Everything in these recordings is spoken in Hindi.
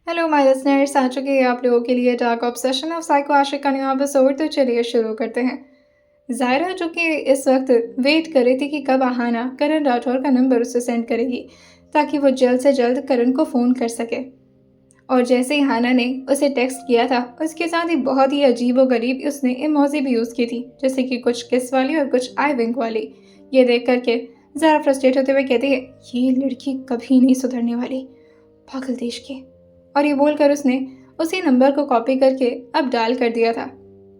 हेलो माय लिसनर्स, आ चुके हैं आप लोगों के लिए डार्क ऑब्सेशन ऑफ साइको आशिक का न्यू एपिसोड। तो चलिए शुरू करते हैं। जायरा जो कि इस वक्त वेट कर रही थी कि कब आहाना करण राठौर का नंबर उसे सेंड करेगी ताकि वो जल्द से जल्द करण को फ़ोन कर सके। और जैसे ही हाना ने उसे टेक्स्ट किया था, उसके साथ ही बहुत ही अजीब व गरीब उसने इमोजी भी यूज़ की थी, जैसे कि कुछ किस वाली और कुछ आई विंक वाली। ये देख करके ज़रा फ्रस्ट्रेट होते हुए कहती है, ये लड़की कभी नहीं सुधरने वाली, पागल देश की। और ये बोलकर उसने उसी नंबर को कॉपी करके अब डायल कर दिया था।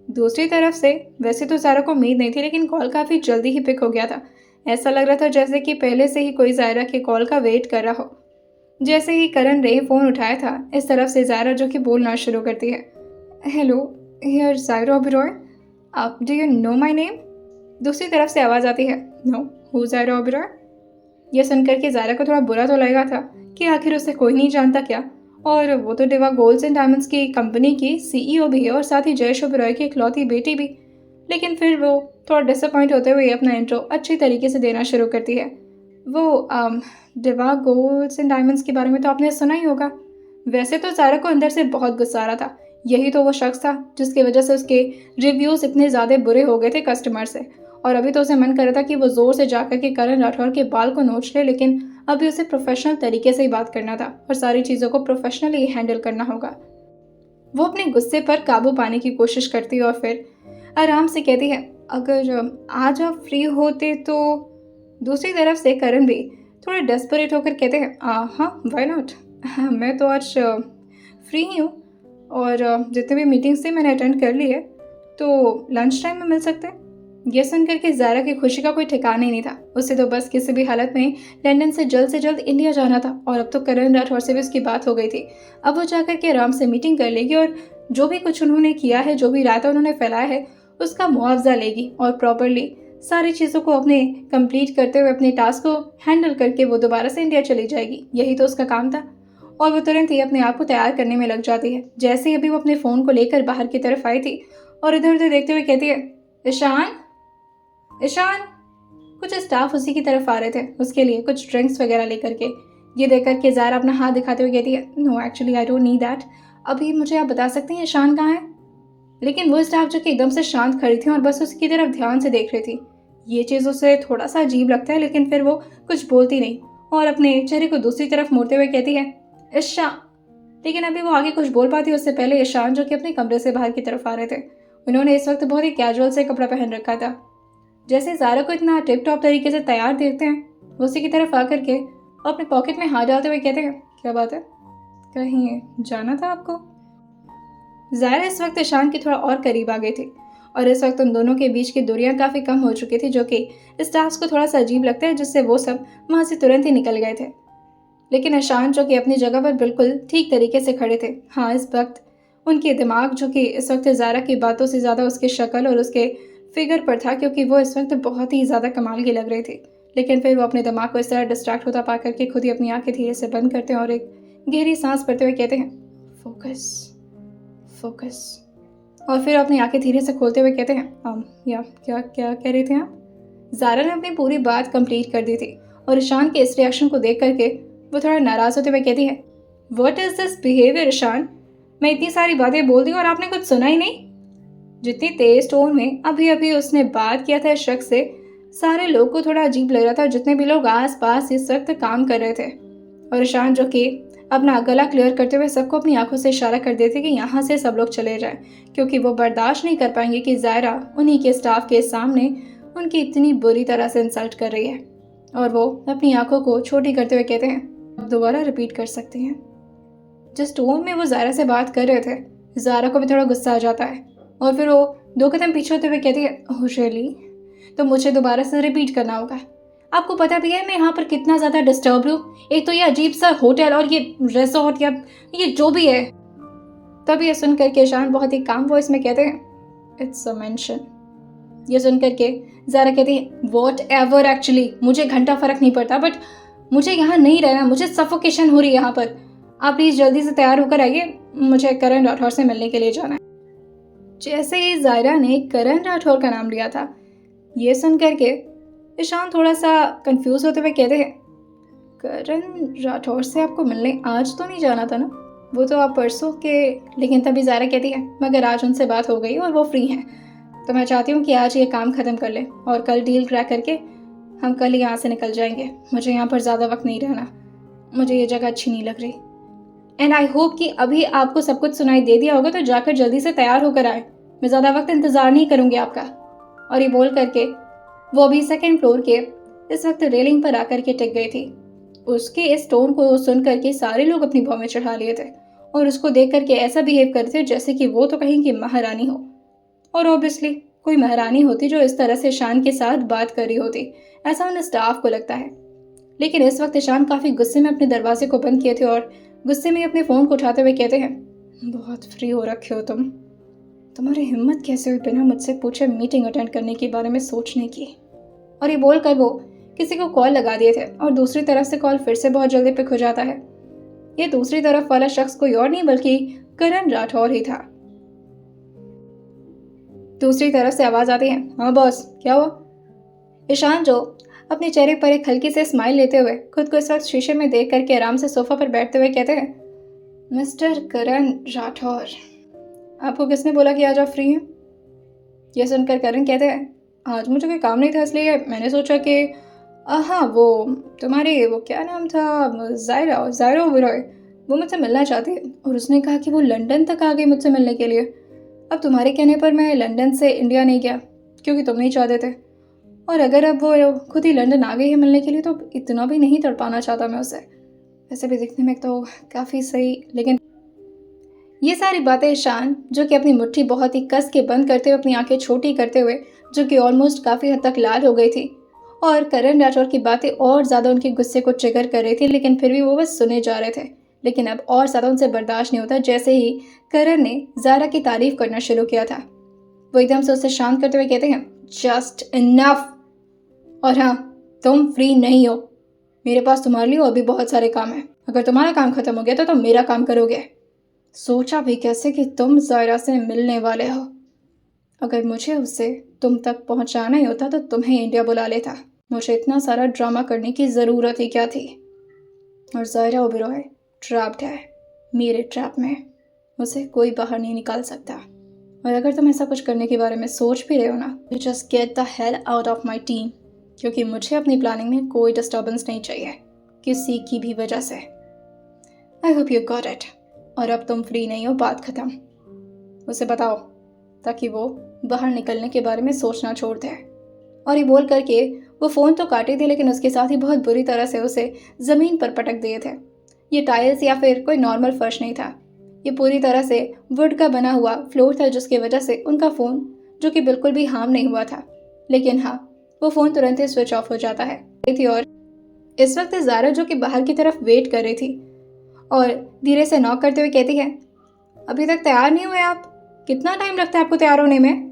दूसरी तरफ से वैसे तो ज़ारा को उम्मीद नहीं थी, लेकिन कॉल काफ़ी जल्दी ही पिक हो गया था। ऐसा लग रहा था जैसे कि पहले से ही कोई ज़ायरा के कॉल का वेट कर रहा हो। जैसे ही करण ने फ़ोन उठाया था, इस तरफ से ज़ायरा जो कि बोलना शुरू करती है, हेलो, हियर ज़ायरा ओबेरॉय, आप do you know my name. दूसरी तरफ से आवाज़ आती है, नो, हु ज़ायरा ओबेरॉय। यह सुनकर के ज़ायरा को थोड़ा बुरा तो लगा था कि आखिर उसे कोई नहीं जानता क्या, और वो तो डिवा गोल्ड्स एंड डायमंड्स की कंपनी की सीईओ भी है और साथ ही जयेश ओबेरॉय की इकलौती बेटी भी। लेकिन फिर वो थोड़ा डिसअपॉइंट होते हुए अपना इंट्रो अच्छी तरीके से देना शुरू करती है। वो डिवा गोल्ड्स एंड डायमंड्स के बारे में तो आपने सुना ही होगा। वैसे तो ज़ायरा को अंदर से बहुत गुस्सा आ रहा था। यही तो वो शख्स था जिसकी वजह से उसके रिव्यूज़ इतने ज़्यादा बुरे हो गए थे कस्टमर से। और अभी तो उसे मन कर रहा था कि वो ज़ोर से जाकर के करण राठौर के बाल को नोच ले, लेकिन अभी उसे प्रोफेशनल तरीके से ही बात करना था और सारी चीज़ों को प्रोफेशनली ही हैंडल करना होगा। वो अपने गुस्से पर काबू पाने की कोशिश करती है और फिर आराम से कहती है, अगर आज आप फ्री होते तो। दूसरी तरफ से करण भी थोड़े डेस्परेट होकर कहते हैं, हाँ, व्हाई नॉट, मैं तो आज फ्री ही हूँ, और जितने भी मीटिंग्स थे मैंने अटेंड कर ली है, तो लंच टाइम में मिल सकते हैं। यह सुनकर के ज़ारा की खुशी का कोई ठिकाना ही नहीं था। उसे तो बस किसी भी हालत में लंदन से जल्द इंडिया जाना था, और अब तो करण राठौर से भी उसकी बात हो गई थी। अब वो जाकर के आराम से मीटिंग कर लेगी और जो भी कुछ उन्होंने किया है, जो भी रायता उन्होंने फैलाया है, उसका मुआवजा लेगी और प्रॉपरली सारी चीज़ों को अपने कंप्लीट करते हुए अपने टास्क को हैंडल करके वो दोबारा से इंडिया चली जाएगी। यही तो उसका काम था। और वो तुरंत ही अपने आप को तैयार करने में लग जाती है। जैसे ही अभी वो अपने फ़ोन को लेकर बाहर की तरफ आई थी और इधर उधर देखते हुए कहती है, ईशान, ईशान। कुछ स्टाफ उसी की तरफ आ रहे थे, उसके लिए कुछ ड्रिंक्स वगैरह लेकर के। ये देख कर के ज़ारा अपना हाथ दिखाते हुए कहती है, no actually I don't need that. अभी मुझे आप बता सकते हैं ईशान कहाँ है। लेकिन वो स्टाफ जो कि एकदम से शांत खड़ी थी और बस उसकी तरफ ध्यान से देख रही थी। ये चीज़ उसे थोड़ा सा अजीब लगता है, लेकिन फिर वो कुछ बोलती नहीं और अपने चेहरे को दूसरी तरफ मोड़ते हुए कहती है, ईशान। लेकिन अभी वो आगे कुछ बोल पाती उससे पहले ईशान जो कि अपने कमरे से बाहर की तरफ आ रहे थे, उन्होंने इस वक्त बहुत ही कैजुअल से कपड़ा पहन रखा था। जैसे ज़ारा को इतना टिप टॉप तरीके से तैयार देखते हैं, वो उसी की तरफ आकर के अपने पॉकेट में हाथ डालते हुए कहते हैं, क्या बात है, कहीं जाना था आपको। ज़ारा इस वक्त ईशान के थोड़ा और करीब आ गई थी और इस वक्त उन दोनों के बीच की दूरियां काफ़ी कम हो चुकी थी, जो कि इस टास्क को थोड़ा सा अजीब लगता है, जिससे वो सब वहाँ से तुरंत ही निकल गए थे। लेकिन ईशान जो कि अपनी जगह पर बिल्कुल ठीक तरीके से खड़े थे। हाँ, इस वक्त उनके दिमाग जो कि इस वक्त ज़ारा की बातों से ज़्यादा उसकी शक्ल और उसके फिगर पर था, क्योंकि वो इस वक्त बहुत ही ज़्यादा कमाल की लग रही थी। लेकिन फिर वो अपने दिमाग को इस तरह डिस्ट्रैक्ट होता पा करके खुद ही अपनी आंखें धीरे से बंद करते हैं और एक गहरी सांस भरते हुए कहते हैं, फोकस, फोकस। और फिर अपनी आंखें धीरे से खोलते हुए कहते हैं, या क्या क्या कह रहे थे आप। ज़ारा ने अपनी पूरी बात कंप्लीट कर दी थी और ईशान के इस रिएक्शन को देख करके वो थोड़ा नाराज़ होते हुए कहती है, what is this behaviour Ishaan, मैं इतनी सारी बातें बोल दी और आपने कुछ सुना ही नहीं। जितनी तेज टोन में अभी अभी उसने बात किया था इस शख्स से, सारे लोग को थोड़ा अजीब लग रहा था, जितने भी लोग आस पास इस वक्त काम कर रहे थे। और ईशान जो कि अपना गला क्लियर करते हुए सबको अपनी आंखों से इशारा कर देते कि यहाँ से सब लोग चले जाएं, क्योंकि वो बर्दाश्त नहीं कर पाएंगे कि ज़ायरा उन्हीं के स्टाफ के सामने उनकी इतनी बुरी तरह से इंसल्ट कर रही है। और वो अपनी आंखों को छोटी करते हुए कहते हैं, अब दोबारा रिपीट कर सकते हैं। जिस टोन में वो ज़ायरा से बात कर रहे थे, ज़ायरा को भी थोड़ा गुस्सा आ जाता है और फिर वो 2 कदम पीछे होते हुए कहती है, ओह रियली, तो मुझे दोबारा से रिपीट करना होगा। आपको पता भी है मैं यहाँ पर कितना ज़्यादा डिस्टर्ब हूँ, एक तो ये अजीब सा होटल और ये रिसोर्ट या ये जो भी है। तब ये सुन करके ईशान बहुत ही काम वॉइस में कहते हैं, इट्स अ मेंशन। ये सुन करके ज़ारा कहती है, वॉट एवर, एक्चुअली मुझे घंटा फर्क नहीं पड़ता, बट मुझे यहाँ नहीं रहना, मुझे सफोकेशन हो रही है यहाँ पर। आप प्लीज़ जल्दी से तैयार होकर आइए, मुझे करण राठौर से मिलने के लिए जाना है। जैसे ही ज़ायरा ने करण राठौर का नाम लिया था, ये सुन करके ईशान थोड़ा सा कंफ्यूज होते हुए कहते हैं, करण राठौर से आपको मिलने आज तो नहीं जाना था ना। वो तो आप परसों के। लेकिन तभी ज़ायरा कहती है मगर आज उनसे बात हो गई और वो फ्री हैं, तो मैं चाहती हूँ कि आज ये काम ख़त्म कर लें और कल डील क्रैक करके हम कल ही यहाँ से निकल जाएंगे। मुझे यहाँ पर ज़्यादा वक्त नहीं रहना, मुझे ये जगह अच्छी नहीं लग रही। एंड आई होप कि अभी आपको सब कुछ सुनाई दे दिया होगा, तो जाकर जल्दी से तैयार होकर आए। मैं ज़्यादा वक्त इंतज़ार नहीं करूँगी आपका। और ये बोल करके वो अभी सेकेंड फ्लोर के इस वक्त रेलिंग पर आकर के टिक गई थी। उसके इस टोन को सुन करके सारे लोग अपनी भौं में चढ़ा लिए थे और उसको देख करके ऐसा बिहेव करते थे जैसे कि वो तो कहीं की महारानी हो। और ऑब्वियसली कोई महारानी होती जो इस तरह से ईशान के साथ बात कर रही होती, ऐसा उन स्टाफ को लगता है। लेकिन इस वक्त ईशान काफ़ी गुस्से में अपने दरवाजे को बंद किए थे और गुस्से में अपने फ़ोन को उठाते हुए कहते हैं, बहुत फ्री हो रखे हो तुम। तुम्हारी हिम्मत कैसे हुई बिना मुझसे पूछे मीटिंग अटेंड करने के बारे में सोचने की। और ये बोलकर वो किसी को कॉल लगा दिए थे और दूसरी तरफ से कॉल फिर से बहुत जल्दी पिक हो जाता है। ये दूसरी तरफ वाला शख्स कोई और नहीं बल्कि करण राठौर ही था। दूसरी तरफ से आवाज़ आती है, हाँ बॉस, क्या हुआ? ईशान जो अपने चेहरे पर एक हल्की से स्माइल लेते हुए खुद को इस वक्त शीशे में देख करके आराम से सोफा पर बैठते हुए कहते हैं, मिस्टर करण राठौर, आपको किसने बोला कि आज आप फ्री हैं? यह सुनकर करण कहते हैं, आज मुझे कोई काम नहीं था इसलिए मैंने सोचा कि हाँ वो तुम्हारी वो क्या नाम था, ज़ायरा ओबेरॉय, वो मुझसे मिलना चाहती है और उसने कहा कि वो लंदन तक आ गई मुझसे मिलने के लिए। अब तुम्हारे कहने पर मैं लंदन से इंडिया नहीं गया क्योंकि तुम नहीं चाहते थे, और अगर अब वो खुद ही लंदन आ गई है मिलने के लिए तो इतना भी नहीं तड़पाना चाहता मैं उसे। वैसे भी दिखने में तो काफ़ी सही, लेकिन ये सारी बातें ईशान जो कि अपनी मुट्ठी बहुत ही कस के बंद करते हुए अपनी आंखें छोटी करते हुए जो कि ऑलमोस्ट काफ़ी हद तक लाल हो गई थी, और करण राठौर की बातें और ज़्यादा उनके गुस्से को ट्रिगर कर रही थी, लेकिन फिर भी वो बस सुने जा रहे थे। लेकिन अब और ज़्यादा उनसे बर्दाश्त नहीं होता जैसे ही करण ने ज़ारा की तारीफ करना शुरू किया था। वो एकदम से उसे शांत करते हुए कहते हैं, जस्ट इनफ। और हाँ, तुम फ्री नहीं हो, मेरे पास तुम्हारे लिए और भी बहुत सारे काम हैं। अगर तुम्हारा काम खत्म हो गया तो तुम मेरा काम करोगे। सोचा भी कैसे कि तुम ज़ायरा से मिलने वाले हो? अगर मुझे उससे तुम तक पहुंचाना ही होता तो तुम्हें इंडिया बुला लेता। मुझे इतना सारा ड्रामा करने की ज़रूरत ही क्या थी? और ज़ायरा ओबेरॉय ट्रैप्ड है मेरे ट्रैप में, उसे कोई बाहर नहीं निकाल सकता। और अगर तुम ऐसा कुछ करने के बारे में सोच भी रहे हो ना, तो just get the hell out of my team, क्योंकि मुझे अपनी प्लानिंग में कोई डिस्टर्बेंस नहीं चाहिए किसी की भी वजह से। I hope you got it. और अब तुम फ्री नहीं हो, बात खत्म। उसे बताओ ताकि वो बाहर निकलने के बारे में सोचना छोड़ दे। और ये बोल करके वो फ़ोन तो काटे थे लेकिन उसके साथ ही बहुत बुरी तरह से उसे ज़मीन पर पटक दिए थे। ये टाइल्स या फिर कोई नॉर्मल फर्श नहीं था, ये पूरी तरह से वुड का बना हुआ फ्लोर था, जिसकी वजह से उनका फ़ोन जो कि बिल्कुल भी हार्म नहीं हुआ था। लेकिन हाँ, वो फ़ोन तुरंत ही स्विच ऑफ हो जाता है थी। और इस वक्त ज़ारा जो कि बाहर की तरफ वेट कर रही थी और धीरे से नॉक करते हुए कहती है, अभी तक तैयार नहीं हुए आप? कितना टाइम लगता है आपको तैयार होने में?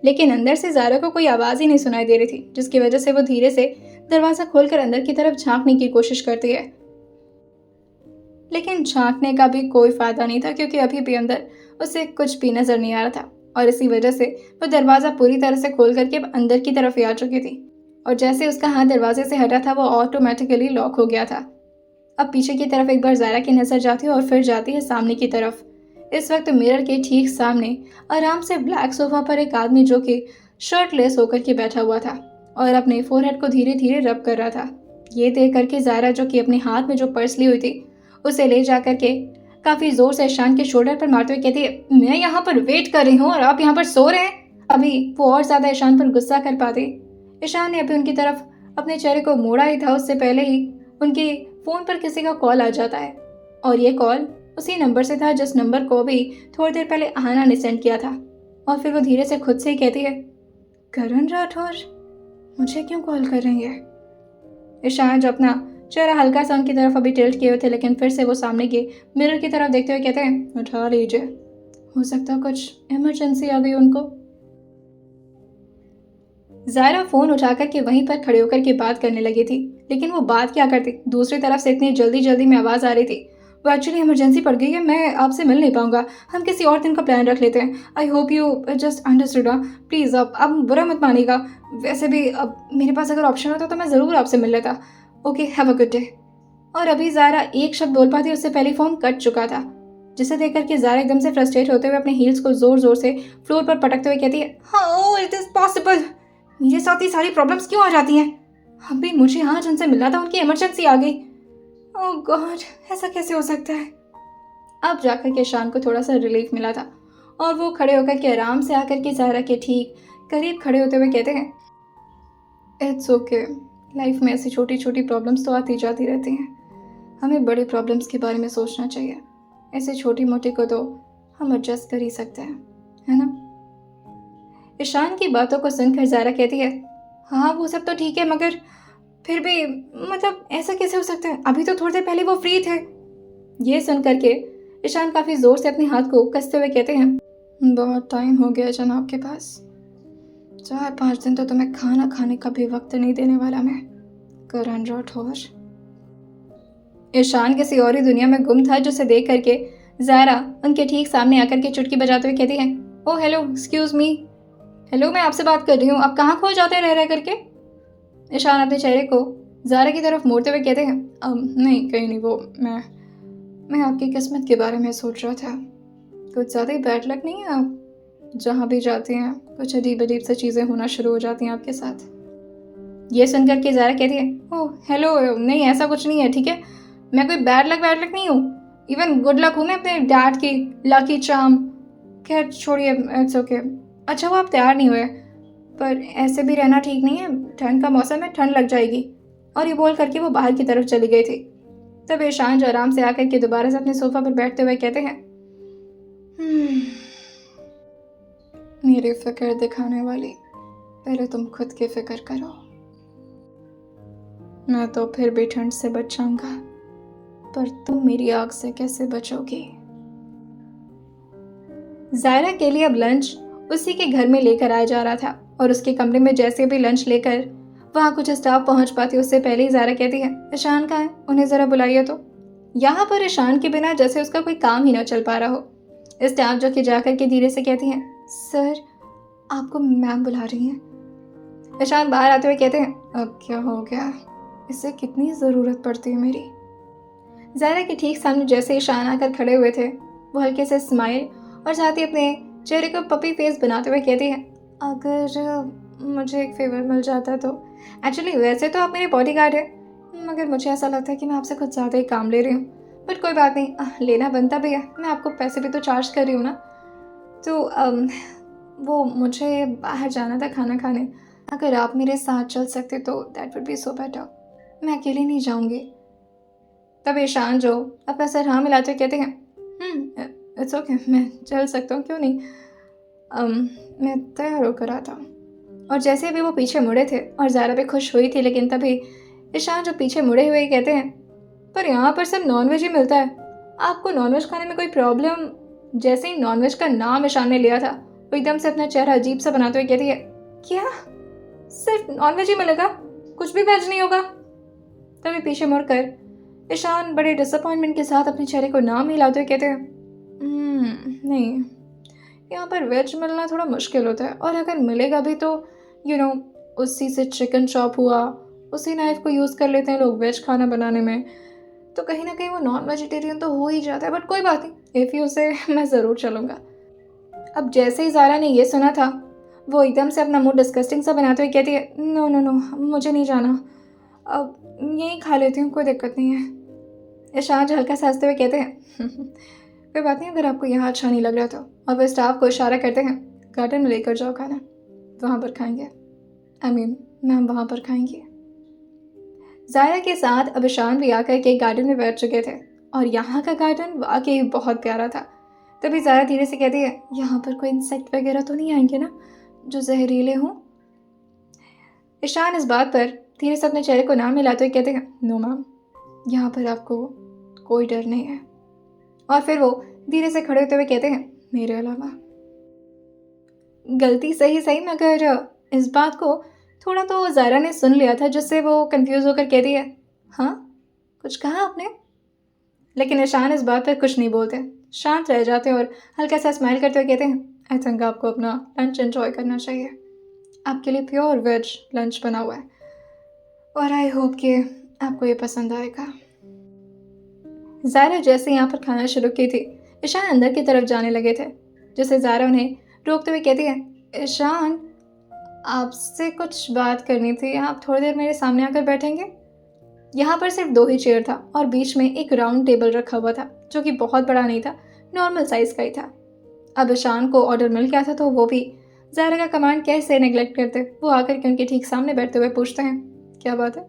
लेकिन अंदर से ज़ारा को कोई आवाज़ ही नहीं सुनाई दे रही थी, जिसकी वजह से वो धीरे से दरवाज़ा खोलकर अंदर की तरफ झांकने की कोशिश करती है। लेकिन झांकने का भी कोई फ़ायदा नहीं था क्योंकि अभी भी अंदर उसे कुछ भी नज़र नहीं आ रहा था, और इसी वजह से वो दरवाज़ा पूरी तरह से खोल करके अंदर की तरफ ही आ चुकी थी। और जैसे उसका हाथ दरवाजे से हटा था वो ऑटोमेटिकली लॉक हो गया था। अब पीछे की तरफ एक बार ज़ारा की नज़र जाती है और फिर जाती है सामने की तरफ। इस वक्त मिरर के ठीक सामने आराम से ब्लैक सोफा पर एक आदमी जो कि शर्टलेस होकर के बैठा हुआ था और अपने फोरहेड को धीरे धीरे रब कर रहा था। ये देख करके ज़ारा जो कि अपने हाथ में जो पर्स ली हुई थी उसे ले जा करके काफ़ी ज़ोर से ईशान के शोल्डर पर मारते हुए कहती है, मैं यहाँ पर वेट कर रही हूँ और आप यहाँ पर सो रहे हैं। अभी वो और ज़्यादा ईशान पर गुस्सा कर पाती। ईशान ने अभी उनकी तरफ अपने चेहरे को मोड़ा ही था, उससे पहले ही उनके फ़ोन पर किसी का कॉल आ जाता है, और ये कॉल उसी नंबर से था जिस नंबर को भी थोड़ी देर पहले आहाना ने सेंड किया था। और फिर वो धीरे से खुद से ही कहती है, करण राठौर मुझे क्यों कॉल कर रही है? ईशान जो अपना चेहरा हल्का सा उनकी तरफ अभी टिल्ट किए हुए थे, लेकिन फिर से वो सामने के मिरर की तरफ देखते हुए कहते हैं, उठा लीजिए, हो सकता है कुछ इमरजेंसी आ गई उनको। ज़ायरा फ़ोन उठा करके वहीं पर खड़े होकर के बात करने लगी थी, लेकिन वो बात क्या करती, दूसरी तरफ से इतनी जल्दी जल्दी में आवाज़ आ रही थी, वो एक्चुअली इमरजेंसी पड़ गई है, मैं आपसे मिल नहीं पाऊंगा, हम किसी और दिन का प्लान रख लेते हैं। I hope you just understood. Please अब बुरा मत मानिएगा, वैसे भी अब मेरे पास अगर ऑप्शन होता तो मैं ज़रूर आपसे मिल लेता। Okay, have a good day. और अभी ज़ारा एक शब्द बोल पाती उससे पहले फ़ोन कट चुका था, जिसे देख कर के ज़ारा एकदम से फ्रस्ट्रेट होते हुए अपने हील्स को ज़ोर ज़ोर से फ्लोर पर पटकते हुए कहती है, हाउ इट इज़ पॉसिबल, मेरे साथ ये सारी प्रॉब्लम्स क्यों आ जाती हैं? अभी मुझे आज उनसे मिलना था, उनकी इमरजेंसी आ गई। ओह गॉड, ऐसा कैसे हो सकता है? अब जाकर के ईशान को थोड़ा सा रिलीफ मिला था और वो खड़े होकर के आराम से आकर के ज़ारा के ठीक करीब खड़े होते हुए कहते हैं, इट्स ओके, लाइफ में ऐसी छोटी छोटी प्रॉब्लम्स तो आती जाती रहती हैं, हमें बड़ी प्रॉब्लम्स के बारे में सोचना चाहिए, ऐसे छोटी मोटी को तो हम एडजस्ट कर ही सकते हैं, है ना? ईशान की बातों को सुनकर ज़ारा कहती है, हाँ वो सब तो ठीक है, मगर फिर भी मतलब ऐसा कैसे हो सकता है? अभी तो थोड़ी देर पहले वो फ्री थे। ये सुन करके ईशान काफ़ी ज़ोर से अपने हाथ को कसते हुए कहते हैं, बहुत टाइम हो गया जनाब के पास, 4-5 दिन तो तुम्हें खाना खाने का भी वक्त नहीं देने वाला मैं, करण राठौर। ईशान किसी और ही दुनिया में गुम था, जिसे देख करके ज़ारा उनके ठीक सामने आकर के चुटकी बजाते हुए कहती है, ओ हेलो, एक्सक्यूज़ मी, हेलो मैं आपसे बात कर रही हूँ, आप कहाँ खो जाते रह करके? ईशान अपने चेहरे को ज़ारा की तरफ मोड़ते हुए कहते हैं, नहीं कहीं नहीं, वो मैं आपकी किस्मत के बारे में सोच रहा था, कुछ ज़्यादा ही बैड लक नहीं है? आप जहाँ भी जाते हैं कुछ अजीब अजीब सी चीज़ें होना शुरू हो जाती हैं आपके साथ। ये सुनकर के ज़ारा कहती है, ओह हेलो, नहीं ऐसा कुछ नहीं है, ठीक है, मैं कोई बैड लक नहीं हूँ, इवन गुड लक हूँ मैं अपने डैड की लकी चार्म। खैर छोड़िए, इट्स ओके। अच्छा वो आप तैयार नहीं हुए, पर ऐसे भी रहना ठीक नहीं है, ठंड का मौसम है, ठंड लग जाएगी। और ये बोल करके वो बाहर की तरफ चली गई थी। तब ईशान जो आराम से आकर के दोबारा से अपने सोफा पर बैठते हुए कहते हैं, मेरी फिक्र दिखाने वाली, पहले तुम खुद की फिक्र करो। मैं तो फिर भी ठंड से बच जाऊंगा, पर तुम मेरी आग से कैसे बचोगी? ज़ायरा के लिए अब लंच उसी के घर में लेकर आया जा रहा था और उसके कमरे में जैसे भी लंच लेकर वहाँ कुछ स्टाफ पहुँच पाती उससे पहले ही ज़ायरा कहती है, ईशान कहाँ है, उन्हें ज़रा बुलाइए तो। यहाँ पर ईशान के बिना जैसे उसका कोई काम ही ना चल पा रहा हो। स्टाफ जो कि जाकर के धीरे से कहती है, सर आपको मैम बुला रही हैं। ईशान बाहर आते हुए कहते हैं, अब क्या हो गया, इससे कितनी ज़रूरत पड़ती है मेरी। ज़ायरा के ठीक सामने जैसे ईशान आकर खड़े हुए थे, वो हल्के से स्माइल और साथ ही अपने चेहरे को पपी फेस बनाते हुए कहती है, अगर मुझे एक फेवर मिल जाता तो। एक्चुअली वैसे तो आप मेरे बॉडीगार्ड हैं, मगर मुझे ऐसा लगता है कि मैं आपसे कुछ ज़्यादा ही काम ले रही हूँ, बट कोई बात नहीं, लेना बनता भी है, मैं आपको पैसे भी तो चार्ज कर रही हूँ ना। तो वो मुझे बाहर जाना था खाना खाने, अगर आप मेरे साथ चल सकते तो that would be so better, मैं अकेले नहीं जाऊँगी। तब ईशान जो अपना सर हाँ मिलाते हुए कहते हैं, इट्स ओके, मैं चल सकता हूँ, क्यों नहीं, मैं तैयार होकर आता हूँ। और जैसे अभी वो पीछे मुड़े थे और ज़ारा भी खुश हुई थी, लेकिन तभी ईशान जो पीछे मुड़े हुए कहते हैं, पर यहाँ पर सब नॉनवेज ही मिलता है, आपको नॉनवेज खाने में कोई प्रॉब्लम? जैसे ही नॉनवेज का नाम ईशान ने लिया था, वो एकदम से अपना चेहरा अजीब सा बनाते हुए कहती है, क्या सिर्फ नॉनवेज ही मिलेगा, कुछ भी वेज नहीं होगा? तभी पीछे मुड़कर ईशान बड़े डिसअपॉइंटमेंट के साथ अपने चेहरे को नाम हिलाते हुए कहते हैं, नहीं, यहाँ पर वेज मिलना थोड़ा मुश्किल होता है, और अगर मिलेगा भी तो उसी से चिकन चॉप हुआ, उसी नाइफ को यूज़ कर लेते हैं लोग वेज खाना बनाने में, तो कहीं ना कहीं वो नॉन वेजिटेरियन तो हो ही जाता है, बट कोई बात नहीं, इफ़ यू से मैं ज़रूर चलूँगा। अब जैसे ही ज़ारा ने ये सुना था, वो एकदम से अपना मुंह डिस्गस्टिंग सा बनाते हुए कहती है, नो नो नो, मुझे नहीं जाना, अब यहीं खा लेती हूँ, कोई दिक्कत नहीं है। ईशान जो हल्का सा हंसते हुए कहते हैं, कोई बात नहीं, अगर आपको यहाँ अच्छा नहीं लग रहा तो। और वह स्टाफ को इशारा करते हैं, गार्डन में लेकर जाओ खाना, वहाँ पर खाएंगे, मैम वहाँ पर खाएंगी। ज़ायरा के साथ अब ईशान भी आकर के गार्डन में बैठ चुके थे और यहाँ का गार्डन वाकई बहुत प्यारा था। तभी ज़ायरा धीरे से कहती है, यहाँ पर कोई इंसेक्ट वगैरह तो नहीं आएंगे ना जो जहरीले हों? ईशान इस बात पर धीरे से अपने चेहरे को नाम मिलाते हुए कहते हैं, नो मैम, यहाँ पर आपको कोई डर नहीं है। और फिर वो धीरे से खड़े होते हुए कहते हैं, मेरे अलावा। गलती सही सही, मगर इस बात को थोड़ा तो ज़ायरा ने सुन लिया था, जिससे वो कंफ्यूज होकर कहती है, हाँ कुछ कहा आपने? लेकिन ईशान इस बात पर कुछ नहीं बोलते, शांत रह जाते और हल्का सा स्माइल करते हुए कहते हैं, आई थिंक आपको अपना लंच एंजॉय करना चाहिए, आपके लिए प्योर वेज लंच बना हुआ है और आई होप कि आपको ये पसंद आएगा। ज़ारा जैसे यहाँ पर खाना शुरू की थी, ईशान अंदर की तरफ जाने लगे थे, जिसे ज़ारा उन्हें रोकते हुए कहती है, ईशान, आपसे कुछ बात करनी थी, आप थोड़ी देर मेरे सामने आकर बैठेंगे? यहाँ पर सिर्फ 2 ही चेयर था और बीच में एक राउंड टेबल रखा हुआ था, जो कि बहुत बड़ा नहीं था, नॉर्मल साइज़ का ही था। अब ईशान को ऑर्डर मिल गया था, तो वो भी ज़ारा का कमांड कैसे नेगलेक्ट करते। वो आकर के उनके ठीक सामने बैठते हुए पूछते हैं, क्या बात है,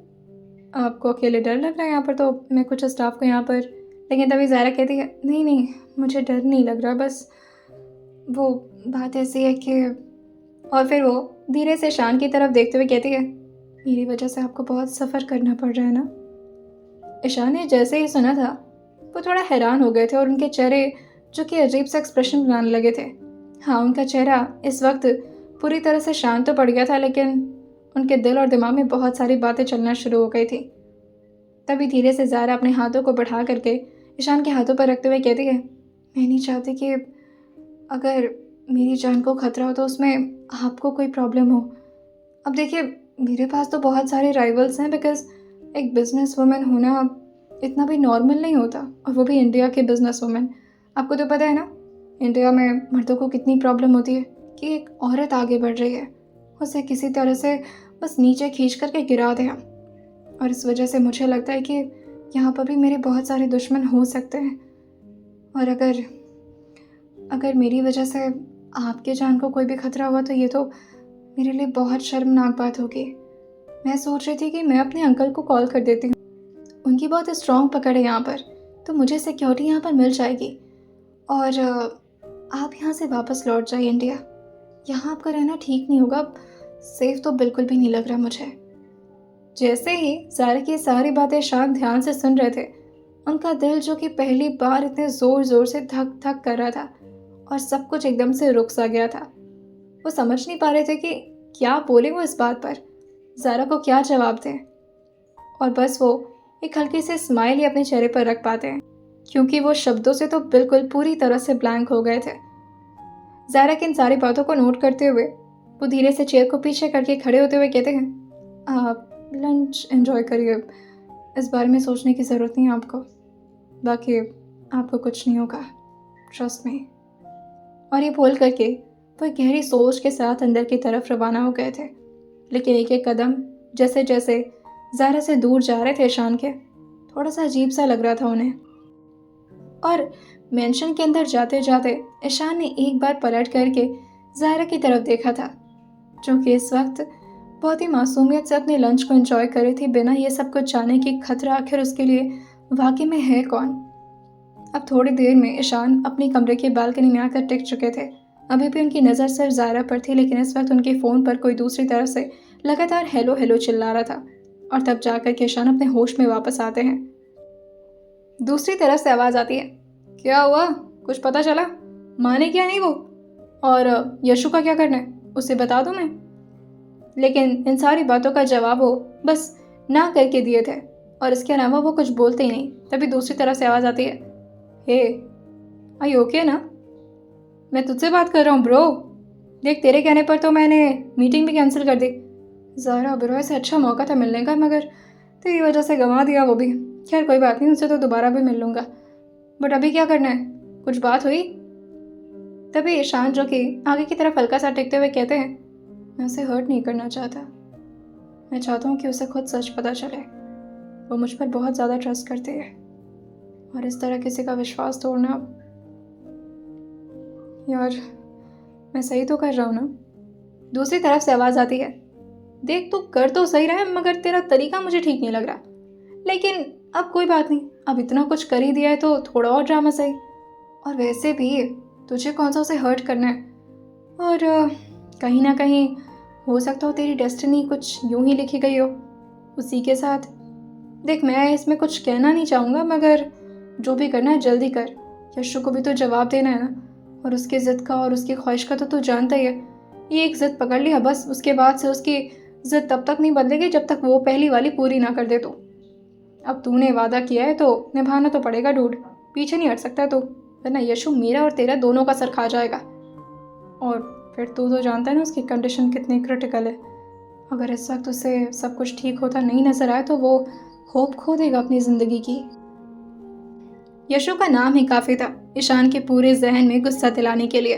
आपको अकेले डर लग रहा है? यहाँ पर तो मैं कुछ स्टाफ को यहाँ पर। लेकिन तभी ज़ारा कहती है, नहीं नहीं, मुझे डर नहीं लग रहा, बस वो बात ऐसी है कि। और फिर वो धीरे से ईशान की तरफ देखते हुए कहती है, मेरी वजह से आपको बहुत सफ़र करना पड़ रहा है ना? ईशान ने जैसे ही सुना था, वो थोड़ा हैरान हो गए थे और उनके चेहरे जो कि अजीब सा एक्सप्रेशन बनाने लगे थे। हाँ, उनका चेहरा इस वक्त पूरी तरह से शांत तो पड़ गया था, लेकिन उनके दिल और दिमाग में बहुत सारी बातें चलना शुरू हो गई थी। तभी धीरे से ज़ारा अपने हाथों को बढ़ा करके ईशान के हाथों पर रखते हुए कहती है, मैं नहीं चाहती कि अगर मेरी जान को खतरा हो तो उसमें आपको कोई प्रॉब्लम हो। अब देखिए, मेरे पास तो बहुत सारे राइवल्स हैं, बिकॉज़ एक बिज़नेस वुमन होना इतना भी नॉर्मल नहीं होता, और वो भी इंडिया की बिज़नेस वुमन। आपको तो पता है ना, इंडिया में मर्दों को कितनी प्रॉब्लम होती है कि एक औरत आगे बढ़ रही है, उसे किसी तरह से बस नीचे खींच करके गिरा दें। और इस वजह से मुझे लगता है कि यहाँ पर भी मेरे बहुत सारे दुश्मन हो सकते हैं, और अगर अगर मेरी वजह से आपके जान को कोई भी खतरा हुआ तो ये तो मेरे लिए बहुत शर्मनाक बात होगी। मैं सोच रही थी कि मैं अपने अंकल को कॉल कर देती हूँ, उनकी बहुत स्ट्रॉन्ग पकड़ है यहाँ पर, तो मुझे सिक्योरिटी यहाँ पर मिल जाएगी, और आप यहाँ से वापस लौट जाइए इंडिया। यहाँ आपका रहना ठीक नहीं होगा, सेफ तो बिल्कुल भी नहीं लग रहा मुझे। जैसे ही ज़ारा की सारी बातें शांत ध्यान से सुन रहे थे, उनका दिल जो कि पहली बार इतने ज़ोर ज़ोर से धक धक कर रहा था, और सब कुछ एकदम से रुक सा गया था। वो समझ नहीं पा रहे थे कि क्या बोले वो इस बात पर, ज़ारा को क्या जवाब दें, और बस वो एक हल्की सी स्माइल ही अपने चेहरे पर रख पाते हैं, क्योंकि वो शब्दों से तो बिल्कुल पूरी तरह से ब्लैंक हो गए थे। ज़ारा की इन सारी बातों को नोट करते हुए वो धीरे से चेयर को पीछे करके खड़े होते हुए कहते हैं, आप लंच एंजॉय करिए, इस बारे में सोचने की ज़रूरत नहीं है आपको, बाकी आपको कुछ नहीं होगा, ट्रस्ट मी। और ये बोल करके वो एक गहरी सोच के साथ अंदर की तरफ रवाना हो गए थे। लेकिन एक एक कदम जैसे जैसे ज़ारा से दूर जा रहे थे ईशान के, थोड़ा सा अजीब सा लग रहा था उन्हें। और मेंशन के अंदर जाते जाते ईशान ने एक बार पलट करके ज़ारा की तरफ देखा था, जो कि इस वक्त बहुत ही मासूमियत से अपने लंच को एंजॉय कर रही थी, बिना ये सब कुछ जाने कि खतरा आखिर उसके लिए वाकई में है कौन। अब थोड़ी देर में ईशान अपने कमरे की बालकनी में आकर टिक चुके थे। अभी भी उनकी नज़र सिर्फ ज़ारा पर थी, लेकिन इस वक्त उनके फ़ोन पर कोई दूसरी तरफ से लगातार हेलो हेलो चिल्ला रहा था, और तब जाकर के ईशान अपने होश में वापस आते हैं। दूसरी तरफ से आवाज़ आती है, क्या हुआ, कुछ पता चला? माने क्या नहीं वो? और यशु का क्या करना है, उसे बता दूं मैं? लेकिन इन सारी बातों का जवाब वो बस ना करके दिए थे, और इसके अलावा वो कुछ बोलते ही नहीं। तभी दूसरी तरफ से आवाज़ आती है, हे, आर यू ओके ना? मैं तुझसे बात कर रहा हूँ ब्रो। देख, तेरे कहने पर तो मैंने मीटिंग भी कैंसिल कर दी। ज़ारा, ब्रो, ऐसे अच्छा मौका था मिलने का, मगर तेरी वजह से गंवा दिया वो भी। खैर कोई बात नहीं, उनसे तो दोबारा भी मिल लूँगा, बट अभी क्या करना है, कुछ बात हुई? तभी ईशान जो कि आगे की तरफ हल्का सा टिकते हुए कहते हैं, मैं उसे हर्ट नहीं करना चाहता, मैं चाहता हूँ कि उसे खुद सच पता चले। वो मुझ पर बहुत ज़्यादा ट्रस्ट करती है, और इस तरह किसी का विश्वास तोड़ना, यार मैं सही तो कर रहा हूँ ना? दूसरी तरफ से आवाज़ आती है, देख तू कर तो सही रहा है, मगर तेरा तरीका मुझे ठीक नहीं लग रहा। लेकिन अब कोई बात नहीं, अब इतना कुछ कर ही दिया है तो थोड़ा और ड्रामा सही। और वैसे भी तुझे कौन सा उसे हर्ट करना है, और कहीं ना कहीं हो सकता हो तेरी डेस्टिनी कुछ यूं ही लिखी गई हो उसी के साथ। देख, मैं इसमें कुछ कहना नहीं चाहूँगा, मगर जो भी करना है जल्दी कर। यशु को भी तो जवाब देना है ना, और उसकी ज़िद का और उसकी ख्वाहिश का तो तू जानता ही है। ये एक ज़िद पकड़ लिया बस, उसके बाद से उसकी ज़िद तब तक नहीं बदलेगी जब तक वो पहली वाली पूरी ना कर दे। तो अब तूने वादा किया है तो निभाना तो पड़ेगा डूड, पीछे नहीं हट सकता तू, वरना यशु मेरा और तेरा दोनों का सर खा जाएगा। और फिर तू तो जानता है ना उसकी कंडीशन कितनी क्रिटिकल है। अगर इस वक्त उसे सब कुछ ठीक होता नहीं नज़र आए तो वो होप खो देगा अपनी ज़िंदगी की। यशु का नाम ही काफी था ईशान के पूरे जहन में गुस्सा दिलाने के लिए,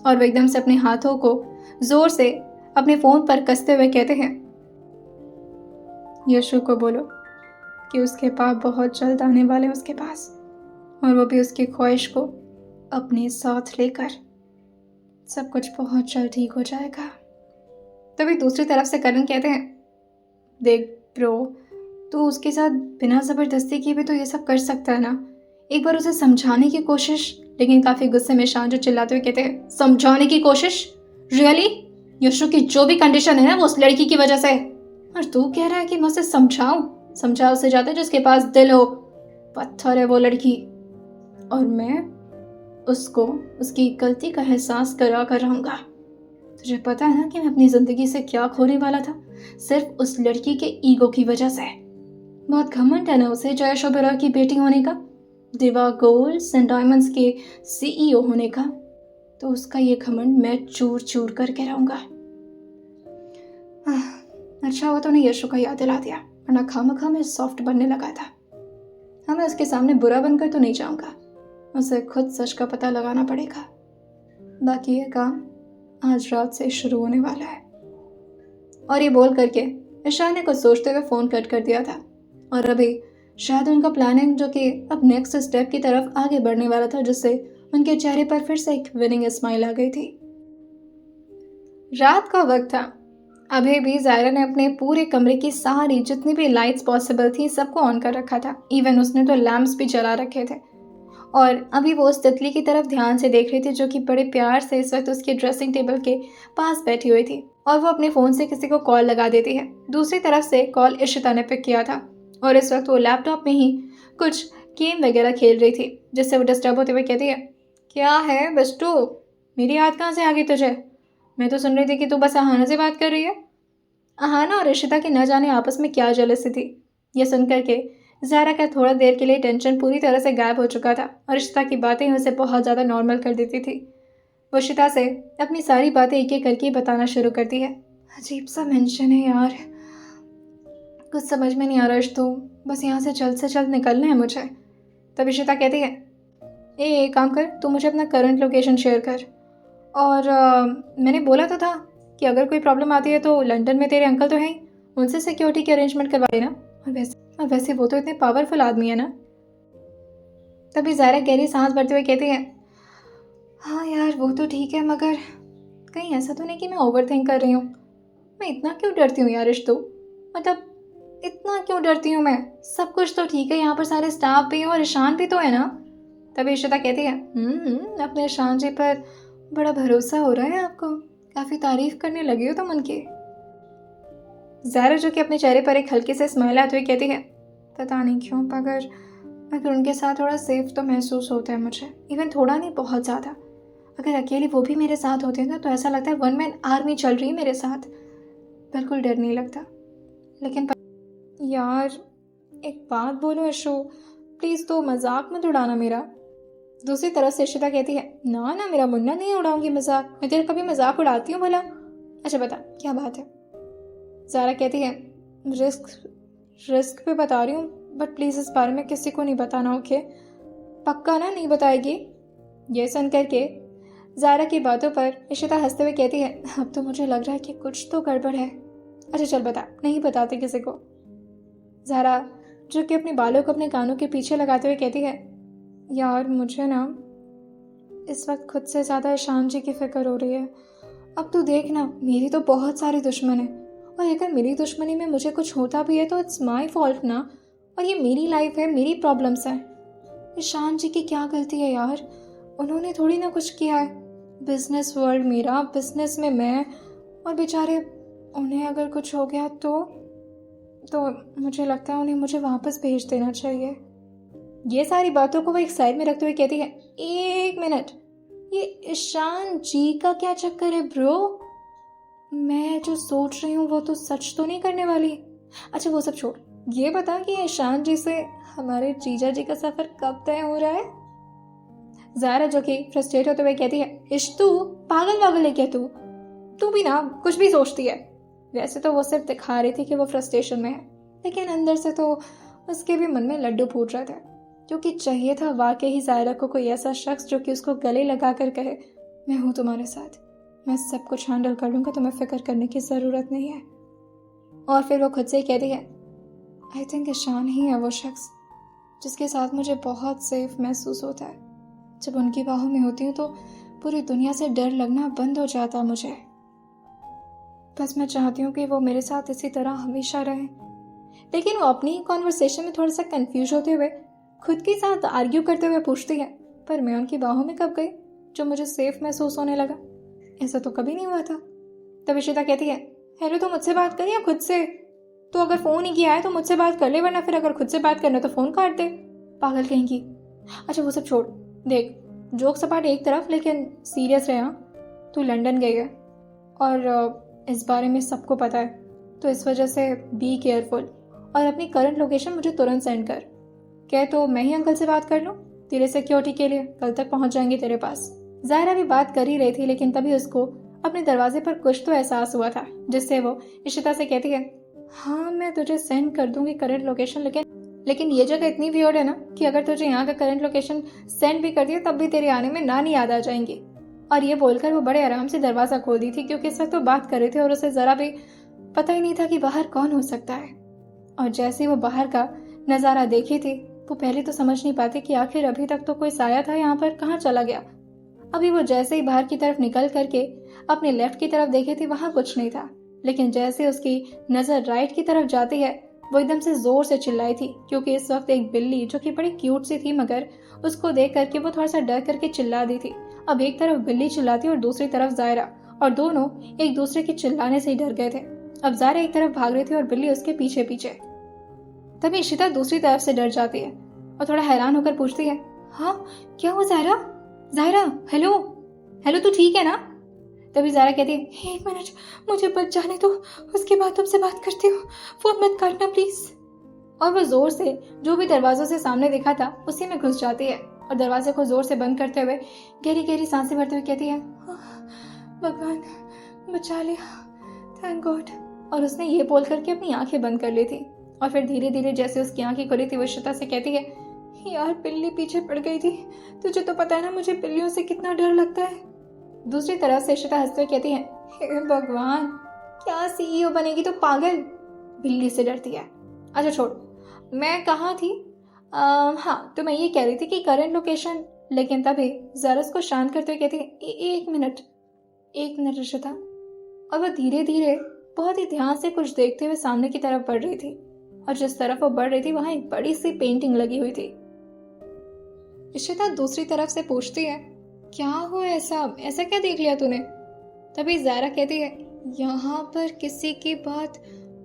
और वो एकदम से अपने हाथों को जोर से अपने फोन पर कसते हुए कहते हैं, यशु को बोलो कि उसके पाप बहुत जल्द आने वाले हैं उसके पास, और वो भी उसकी ख्वाहिश को अपने साथ लेकर। सब कुछ बहुत जल्द ठीक हो जाएगा। तभी दूसरी तरफ से करण कहते हैं, देख ब्रो, तू उसके साथ बिना जबरदस्ती किए भी तो ये सब कर सकता है ना। एक बार उसे समझाने की कोशिश। लेकिन काफी गुस्से में शान जो चिल्लाते हुए कहते हैं, समझाने की कोशिश? रियली? यशु की जो भी कंडीशन है ना वो उस लड़की की वजह से है, और तू कह रहा है कि मैं उसे समझाऊं? समझा उसे जाता है जिसके पास दिल हो। पत्थर है वो लड़की, और मैं उसको उसकी गलती का एहसास करा कर रहूंगा। तुझे पता है ना कि मैं अपनी जिंदगी से क्या खोने वाला था, सिर्फ उस लड़की के ईगो की वजह से। बहुत घमंड है ना उसे जयेश ओबेरॉय की बेटी होने का, दिवा गोल्ड्स एंड डायमंड्स के सीईओ होने का। तो उसका ये घमंड मैं चूर चूर करके रहूंगा। अच्छा हुआ तूने यशु का याद दिला दिया, वरना खामखा मैं सॉफ्ट बनने लगा था। हाँ, मैं उसके सामने बुरा बनकर तो नहीं जाऊंगा, उसे खुद सच का पता लगाना पड़ेगा। बाकी ये काम आज रात से शुरू होने वाला है। और ये बोल करके ईशान ने कुछ सोचते हुए फोन कट कर दिया था, और अभी शायद उनका प्लानिंग जो कि अब नेक्स्ट स्टेप की तरफ आगे बढ़ने वाला था, जिससे उनके चेहरे पर फिर से एक विनिंग स्माइल आ गई थी। रात का वक्त था। अभी भी जायरा ने अपने पूरे कमरे की सारी जितनी भी लाइट्स पॉसिबल थी सबको ऑन कर रखा था। इवन उसने तो लैंप्स भी जला रखे थे, और अभी वो उस तितली की तरफ ध्यान से देख रही थी जो कि बड़े प्यार से इस वक्त उसके ड्रेसिंग टेबल के पास बैठी हुई थी, और वो अपने फ़ोन से किसी को कॉल लगा देती है। दूसरी तरफ से कॉल इशिता ने पिक किया था, और इस वक्त वो लैपटॉप में ही कुछ गेम वगैरह खेल रही थी, जिससे वो डिस्टर्ब होते हुए कहती है, क्या है बिस्टू, मेरी याद कहाँ से आ गई तुझे? मैं तो सुन रही थी कि तू बस अहाना से बात कर रही है। अहाना और इशिता की न जाने आपस में क्या जेलसी थी। यह सुन करके ज़ारा का थोड़ा देर के लिए टेंशन पूरी तरह से गायब हो चुका था, और इशिता की बातें उसे बहुत ज़्यादा नॉर्मल कर देती थी। वो इशिता से अपनी सारी बातें एक एक करके बताना शुरू करती है। अजीब सा मेंशन है यार, कुछ समझ में नहीं आ रहा इश्तू, बस यहाँ से जल्द निकलना है मुझे। तब इशिता कहती है, एक काम कर, तू मुझे अपना करंट लोकेशन शेयर कर, और मैंने बोला तो था कि अगर कोई प्रॉब्लम आती है तो लंदन में तेरे अंकल तो हैं, उनसे सिक्योरिटी की अरेंजमेंट करवा लेना। और वैसे वो तो इतने पावरफुल आदमी है ना। तभी ज़ारा गहरी सांस भरते हुए कहती है, हाँ यार वो तो ठीक है, मगर कहीं ऐसा तो नहीं कि मैं ओवर थिंक कर रही हूँ? मैं इतना क्यों डरती हूँ यार इश्तू, मतलब इतना क्यों डरती हूँ मैं? सब कुछ तो ठीक है, यहाँ पर सारे स्टाफ भी हैं और ईशान भी तो है ना। तभी इशिता कहती है, अपने ईशान जी पर बड़ा भरोसा हो रहा है आपको, काफ़ी तारीफ करने लगी हो तुम उनकी। ज़ारा जो कि अपने चेहरे पर एक हल्की से स्माइल आते हुए कहती है, पता नहीं क्यों मगर उनके साथ थोड़ा सेफ तो महसूस होता है मुझे। इवन थोड़ा नहीं, बहुत ज़्यादा। अगर अकेले वो भी मेरे साथ होते हैं ना तो ऐसा लगता है वन मैन आर्मी चल रही है मेरे साथ, बिल्कुल डर नहीं लगता। लेकिन यार एक बात बोलो यशु, प्लीज़ तो मजाक मत उड़ाना मेरा। दूसरी तरफ से इशिता कहती है, ना ना मेरा मुन्ना नहीं उड़ाऊंगी मजाक, मैं तेरा कभी मजाक उड़ाती हूँ भला? अच्छा बता क्या बात है? ज़ारा कहती है, रिस्क पे बता रही हूँ, बट प्लीज़ इस बारे में किसी को नहीं बताना, ओके? पक्का ना नहीं बताएगी? ये सुन करके ज़ारा की बातों पर इशिता हंसते हुए कहती है, अब तो मुझे लग रहा है कि कुछ तो गड़बड़ है। अच्छा चल बता, नहीं बताते किसी को। ज़ारा जो कि अपने बालों को अपने कानों के पीछे लगाते हुए कहती है, यार मुझे ना इस वक्त खुद से ज़्यादा ईशान जी की फिक्र हो रही है। अब तू देख ना, मेरी तो बहुत सारे दुश्मन हैं, और अगर मेरी दुश्मनी में मुझे कुछ होता भी है तो इट्स माई फॉल्ट ना, और ये मेरी लाइफ है, मेरी प्रॉब्लम्स हैं। ईशान जी की क्या गलती है यार, उन्होंने थोड़ी ना कुछ किया है। बिजनेस वर्ल्ड मेरा, बिजनेस में मैं, और बेचारे उन्हें अगर कुछ हो गया तो मुझे लगता है उन्हें मुझे वापस भेज देना चाहिए। ये सारी बातों को वो एक साइड में रखते हुए कहती है, एक मिनट, ये ईशान जी का क्या चक्कर है ब्रो? मैं जो सोच रही हूँ वो तो सच तो नहीं करने वाली? अच्छा वो सब छोड़, ये बता कि ईशान जी से हमारे जीजा जी का सफर कब तय हो रहा है? ज़ारा जो कि फ्रस्ट्रेट होते हुए कहती है, इश्तू पागल है क्या तू भी ना कुछ भी सोचती है। वैसे तो वो सिर्फ दिखा रही थी कि वो फ्रस्ट्रेशन में है, लेकिन अंदर से तो उसके भी मन में लड्डू फूट रहे थे। क्योंकि चाहिए था वाकई ही ज़ायरा को कोई ऐसा शख्स जो कि उसको गले लगा कर कहे, मैं हूँ तुम्हारे साथ, मैं सब कुछ हैंडल कर लूँगा, तुम्हें फिक्र करने की ज़रूरत नहीं है। और फिर वो खुद से ही कहती है, आई थिंक ईशान ही है वो शख्स जिसके साथ मुझे बहुत सेफ महसूस होता है। जब उनकी बाहों में होती हूँ तो पूरी दुनिया से डर लगना बंद हो जाता मुझे। बस मैं चाहती हूँ कि वो मेरे साथ इसी तरह हमेशा रहे। लेकिन वो अपनी ही कॉन्वर्सेशन में थोड़ा सा कंफ्यूज होते हुए खुद के साथ आर्ग्यू करते हुए पूछती है, पर मैं उनकी बाहों में कब गई जो मुझे सेफ महसूस होने लगा? ऐसा तो कभी नहीं हुआ था। तब इशिता कहती है, हेलो, तो मुझसे बात कर या खुद से? तो अगर फोन ही किया है तो मुझसे बात कर ले, वरना फिर अगर खुद से बात करना तो फोन काट दे, पागल कहेंगी। अच्छा वो सब छोड़, देख जोक सपाट एक तरफ, लेकिन सीरियस रहे। हाँ, तू लंदन गई है और इस बारे में सबको पता है, तो इस वजह से बी केयरफुल और अपनी करंट लोकेशन मुझे तुरंत सेंड कर। क्या तो मैं ही अंकल से बात कर लूँ तेरे सिक्योरिटी के लिए, कल तक पहुंच जाएंगे तेरे पास। ज़ायरा भी बात कर ही रही थी, लेकिन तभी उसको अपने दरवाजे पर कुछ तो एहसास हुआ था, जिससे वो इशिता से कहती है, हाँ मैं तुझे सेंड कर दूंगी करंट लोकेशन, लेकिन ये जगह इतनी वियर्ड है ना कि अगर तुझे यहाँ का करंट लोकेशन सेंड भी कर दिया तब भी तेरे आने में नानी याद आ जाएंगी। और ये बोलकर वो बड़े आराम से दरवाजा खोल दी थी, क्योंकि इस वक्त वो बात कर रहे थे और उसे जरा भी पता ही नहीं था कि बाहर कौन हो सकता है। और जैसे वो बाहर का नजारा देखी थी, वो पहले तो समझ नहीं पाती कि आखिर अभी तक तो कोई साया था यहाँ पर, कहाँ चला गया। अभी वो जैसे ही बाहर की तरफ निकल करके अपने लेफ्ट की तरफ देखे थी, वहां कुछ नहीं था, लेकिन जैसे उसकी नजर राइट की तरफ जाती है, वो एकदम से जोर से चिल्लाई थी, क्योंकि इस वक्त एक बिल्ली जो कि बड़ी क्यूट सी थी, मगर उसको देख करके वो थोड़ा सा डर करके चिल्ला दी थी। अब एक तरफ बिल्ली चिल्लाती और दूसरी तरफ ज़ायरा, और दोनों एक दूसरे के चिल्लाने से ही डर गए थे। अब ज़ायरा एक तरफ भाग रही थी और बिल्ली उसके पीछे पीछे। तभी इशिता दूसरी तरफ से डर जाती है और थोड़ा हैरान होकर पूछती है, हाँ क्या हुआ ज़ायरा? ज़ायरा, हेलो हेलो, तू ठीक है ना? तभी ज़ायरा कहती है, एक मिनट मुझे बच जाने दो, उसके बाद तुमसे बात करती हूँ, फोन मत काटना प्लीज। और वो जोर से जो भी दरवाजों से सामने दिखा था उसी में घुस जाती है और दरवाजे को जोर से बंद करते हुए गहरी गहरी सांसें भरते हुए कहती है, भगवान बचा लिया, थैंक गॉड। और उसने ये बोल करके अपनी आंखें बंद कर ली थी। और फिर धीरे धीरे जैसे उसकी आंखें खुली थी, वो इशिता से कहती है, यार बिल्ली पीछे पड़ गई थी, तुझे तो पता है ना मुझे बिल्लियों से कितना डर लगता है। दूसरी तरफ से इशिता हंसते हुए कहती है, हे भगवान, क्या सीईओ बनेगी तो पागल, बिल्ली से डरती है। अच्छा छोड़, मैं कहाँ थी? हाँ, तो मैं ये कह रही थी कि करंट लोकेशन। लेकिन तभी ज़रस को शांत करते हुए कहती है, एक मिनट इशिता। और वह धीरे धीरे बहुत ही ध्यान से कुछ देखते हुए सामने की तरफ बढ़ रही थी, और जिस तरफ वो बढ़ रही थी वहां एक बड़ी सी पेंटिंग लगी हुई थी। इशिता दूसरी तरफ से पूछती है, क्या हुआ, ऐसा क्या देख लिया तूने? तभी ज़ायरा कहती है, यहाँ पर किसी की बहुत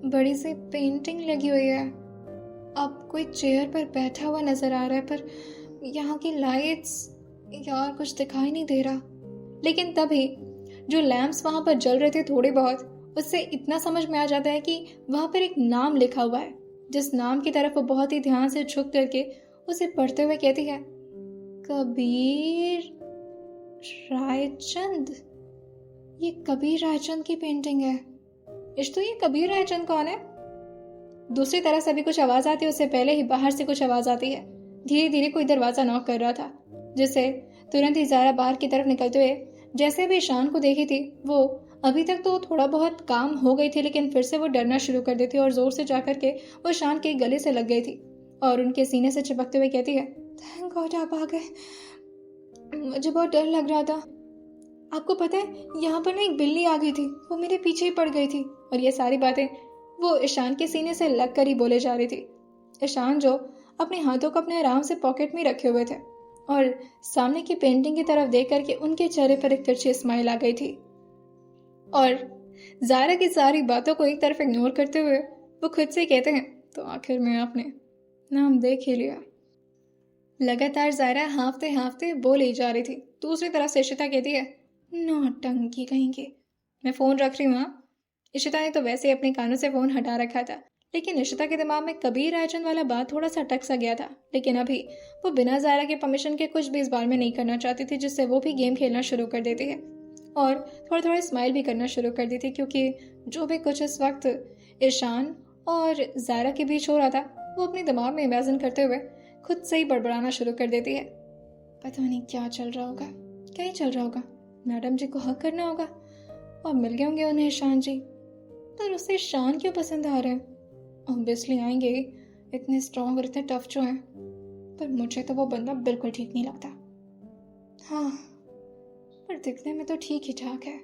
बड़ी सी पेंटिंग लगी हुई है। अब कोई चेयर पर बैठा हुआ नजर आ रहा है, पर यहाँ की लाइट्स, यार कुछ दिखाई नहीं दे रहा। लेकिन तभी जो लैंप्स वहां पर जल रहे थे थोड़े बहुत, उससे इतना समझ में आ जाता है कि वहां पर एक नाम लिखा हुआ है, जिस नाम की तरफ वो बहुत ही ध्यान से झुक करके उसे पढ़ते हुए कहती है, कबीर रायचंद। ये कबीर रायचंद की पेंटिंग है। तो ये कबीर रायचंद कौन है? दूसरी तरफ से भी कुछ आवाज आती है, उससे पहले ही बाहर से कुछ आवाज आती है। धीरे धीरे कोई दरवाजा नॉक कर रहा था, जिससे तुरंत ही ज़ायरा बाहर की तरफ निकलते हुए जैसे भी ईशान को देखी थी, वो अभी तक तो थोड़ा बहुत काम हो गई थी, लेकिन फिर से वो डरना शुरू कर देती और जोर से जाकर के वो ईशान के गले से लग गई थी और उनके सीने से चिपकते हुए कहती है, थैंक गॉड आप आ गए, मुझे बहुत डर लग रहा था। आपको पता है यहाँ पर ना एक बिल्ली आ गई थी, वो मेरे पीछे ही पड़ गई थी। और ये सारी बातें वो ईशान के सीने से लग कर ही बोले जा रही थी। ईशान जो अपने हाथों को अपने आराम से पॉकेट में रखे हुए थे और सामने की पेंटिंग की तरफ देख करके उनके चेहरे पर एक तिरछी स्माइल आ गई थी। और ज़ायरा की सारी बातों को एक तरफ इग्नोर करते हुए वो खुद से कहते हैं, तो आखिर में आपने नाम देख ही लिया। लगातार ज़ायरा हाँफते हाँफते बोल ही जा रही थी। दूसरी तरफ से इशिता कहती है, नौटंकी कहेंगे, मैं फ़ोन रख रही हूँ। हाँ, इशिता ने तो वैसे ही अपने कानों से फ़ोन हटा रखा था, लेकिन इशिता के दिमाग में कबीर रायचंद वाला बात थोड़ा सा अटक सा गया था। लेकिन अभी वो बिना ज़ायरा के परमिशन के कुछ भी इस बार में नहीं करना चाहती थी, जिससे वो भी गेम खेलना शुरू कर देती है और थोड़ा थोड़ा स्माइल भी करना शुरू कर दी थी, क्योंकि जो भी कुछ इस वक्त ईशान और ज़ायरा के बीच हो रहा था वो अपने दिमाग में इमेजिन करते हुए खुद से ही बड़बड़ाना शुरू कर देती है। पता नहीं क्या चल रहा होगा, क्या ही चल रहा होगा। मैडम जी को हक करना होगा और मिल गए होंगे उन्हें ईशान जी, पर उसे ईशान क्यों पसंद आ रहे हैं? ऑब्वियसली आएंगे ही, इतने स्ट्रांग और इतने टफ जो हैं, पर मुझे तो वो बंदा बिल्कुल ठीक नहीं लगता। हाँ, पर दिखने में तो ठीक ही ठाक है।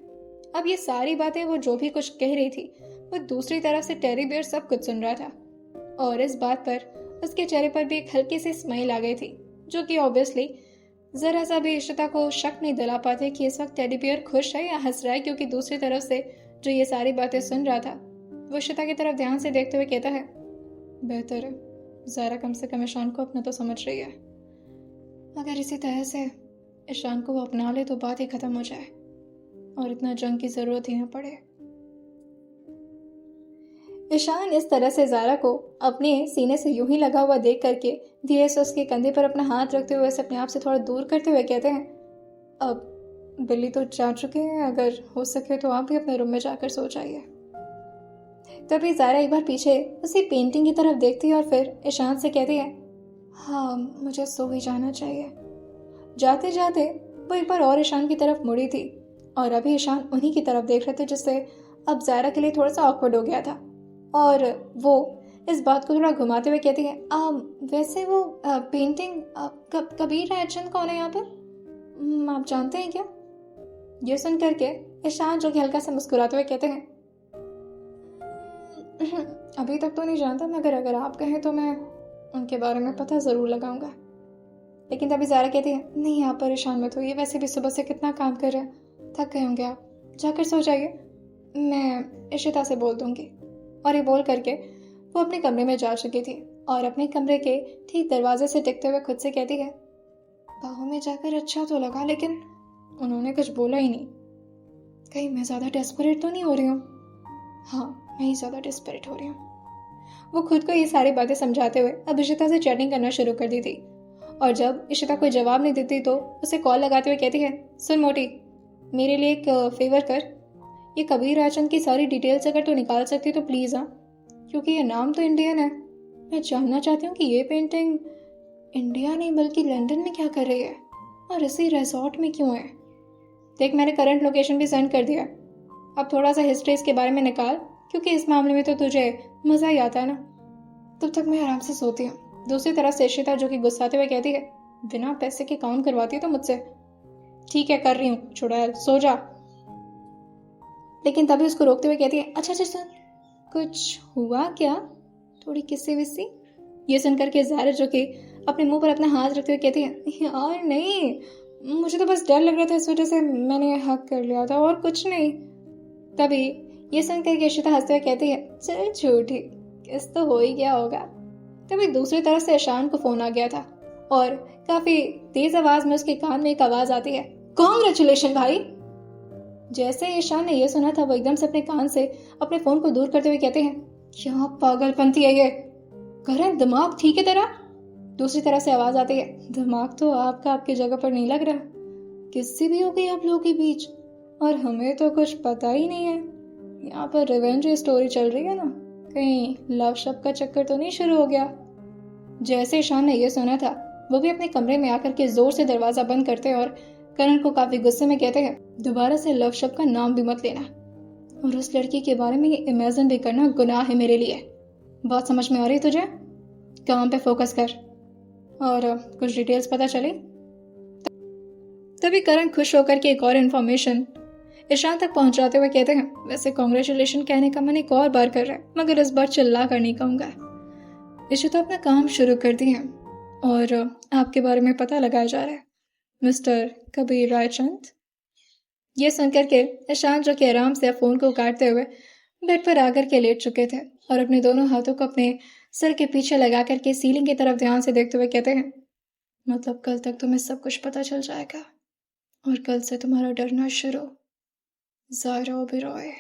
अब ये सारी बातें वो जो भी कुछ कह रही थी, वो दूसरी तरफ से टेडी बियर सब कुछ सुन रहा था, और इस बात पर उसके चेहरे पर भी एक हल्की सी स्माइल आ गई थी, जो कि ऑब्वियसली जरा सा भी इशिता को शक नहीं दिला पाते कि इस वक्त टेडी बियर खुश है या हंस रहा है, क्योंकि दूसरी तरफ से जो ये सारी बातें सुन रहा था वो इशिता की तरफ ध्यान से देखते हुए कहता है, बेहतर है, ज़ारा कम से कम ईशान को अपना तो समझ रही है। अगर इसी तरह से ईशान को वो अपना ले तो बात ही खत्म हो जाए और इतना जंग की जरूरत ही न पड़े। ईशान इस तरह से ज़ारा को अपने सीने से यूं ही लगा हुआ देख करके धीरे से उसके कंधे पर अपना हाथ रखते हुए उसे अपने आप से थोड़ा दूर करते हुए कहते हैं, अब बिल्ली तो जा चुके हैं, अगर हो सके तो आप भी अपने रूम में जाकर सो जाइए। तभी ज़ारा एक बार पीछे उसी पेंटिंग की तरफ देखती है और फिर ईशान से कहती है, हाँ मुझे सो ही जाना चाहिए। जाते जाते वो एक बार और ईशान की तरफ मुड़ी थी और अभी ईशान उन्हीं की तरफ देख रहे थे, जिससे अब ज़ारा के लिए थोड़ा सा ऑकवर्ड हो गया था, और वो इस बात को थोड़ा घुमाते हुए कहती है, वैसे वो पेंटिंग कबीर रायचंद कौन है यहाँ पर? आप जानते हैं क्या? ये सुन करके ईशान जो कि हल्का सा मुस्कुराते हुए कहते हैं, अभी तक तो नहीं जानता, मगर अगर आप कहें तो मैं उनके बारे में पता ज़रूर लगाऊंगा। लेकिन तभी ज़ारा कहती है, नहीं आप परेशान मत होइए, वैसे भी सुबह से कितना काम कर रहे हैं, थक गए होंगे आप, जाकर सो जाइए, मैं इशिता से बोल दूंगी। और ये बोल करके वो अपने कमरे में जा चुकी थी और अपने कमरे के ठीक दरवाजे से टिकते हुए खुद से कहती है, बाहों में जाकर अच्छा तो लगा, लेकिन उन्होंने कुछ बोला ही नहीं। कहीं मैं ज़्यादा डेस्परेट तो नहीं हो रही हूँ? हाँ, मैं ही ज़्यादा डेस्परेट हो रही हूँ। वो खुद को ये सारी बातें समझाते हुए अब इशिता से चैटिंग करना शुरू कर दी थी, और जब इशिता कोई जवाब नहीं देती तो उसे कॉल लगाते हुए कहती है, सुन मोटी, मेरे लिए एक फेवर कर, ये कबीर रायचंद की सारी डिटेल्स अगर तो निकाल सकती तो प्लीज़। हाँ, क्योंकि ये नाम तो इंडियन है, मैं जानना चाहती हूँ कि ये पेंटिंग इंडिया नहीं बल्कि लंदन में क्या कर रही है और इसी रिजॉर्ट में क्यों है। देख, मैंने करंट लोकेशन भी सेंड कर दिया, अब थोड़ा सा हिस्ट्री इसके बारे में निकाल, क्योंकि इस मामले में तो तुझे मज़ा ही आता है ना। तब तक मैं आराम से सोती हूँ। दूसरी तरफ से इशिता जो कि गुस्साते हुए कहती है, बिना पैसे के काम करवाती तो मुझसे। ठीक है, कर रही हूँ, छुड़ैल, सो जा। लेकिन तभी उसको रोकते हुए कहती है, अच्छा सुन, कुछ हुआ क्या? थोड़ी किस्से विस्सी? ये सुनकर के ज़ारा जो कि अपने मुंह पर अपना हाथ रखते हुए कहती है, यार नहीं, मुझे तो बस डर लग रहा था, इस वजह से मैंने हक कर लिया था और कुछ नहीं। तभी ये सुनकर के इशिता हंसते हुए कहती है, चल झूठी, किस तो हो ही गया होगा। तभी दूसरी तरफ से ईशान को फोन आ गया था और काफी तेज आवाज में उसके कान में एक आवाज आती है, कांग्रेचुलेशन भाई। जैसे ईशान ने यह सुना था वो एकदम से अपने कान से अपने फोन को दूर करते हुए कहते हैं, क्या पागलपंती है ये, करण दिमाग ठीक है तेरा? दूसरी तरफ से आवाज आती है, दिमाग तो आपका आपकी जगह पर नहीं लग रहा, किससे भी हो गई आप लोगों के बीच और हमें तो कुछ पता ही नहीं है। यहाँ पर रिवेंज स्टोरी चल रही है ना, कहीं लव शब्द का चक्कर तो नहीं शुरू हो गया। जैसे ईशान ने यह सुना था वो भी अपने कमरे में आकर के जोर से दरवाजा बंद करते हैं और करण को काफी गुस्से में कहते हैं, दोबारा से लव शब्द का नाम भी मत लेना और उस लड़की के बारे में इमेजिन भी करना गुनाह है मेरे लिए। बात समझ में आ रही तुझे? काम पे फोकस कर और कुछ डिटेल्स पता चली। तभी करण खुश होकर के एक और इन्फॉर्मेशन ईशान तक पहुंचाते हुए कहते हैं, वैसे कांग्रेचुलेशन कहने का मन एक और बार कर रहा है, मगर इस बार चिल्ला कर नहीं कहूंगा। इशिता अपना काम शुरू कर दी है और आपके बारे में पता लगाया जा रहा है, मिस्टर कबीर रायचंद। ये सुनकर के ईशान जो कि आराम से फोन को काटते हुए बेड पर आकर के लेट चुके थे और अपने दोनों हाथों को अपने सर के पीछे लगा करके सीलिंग की तरफ ध्यान से देखते हुए कहते हैं, मतलब कल तक तुम्हें सब कुछ पता चल जाएगा और कल से तुम्हारा डरना शुरू, ज़ारा ओबेरॉय।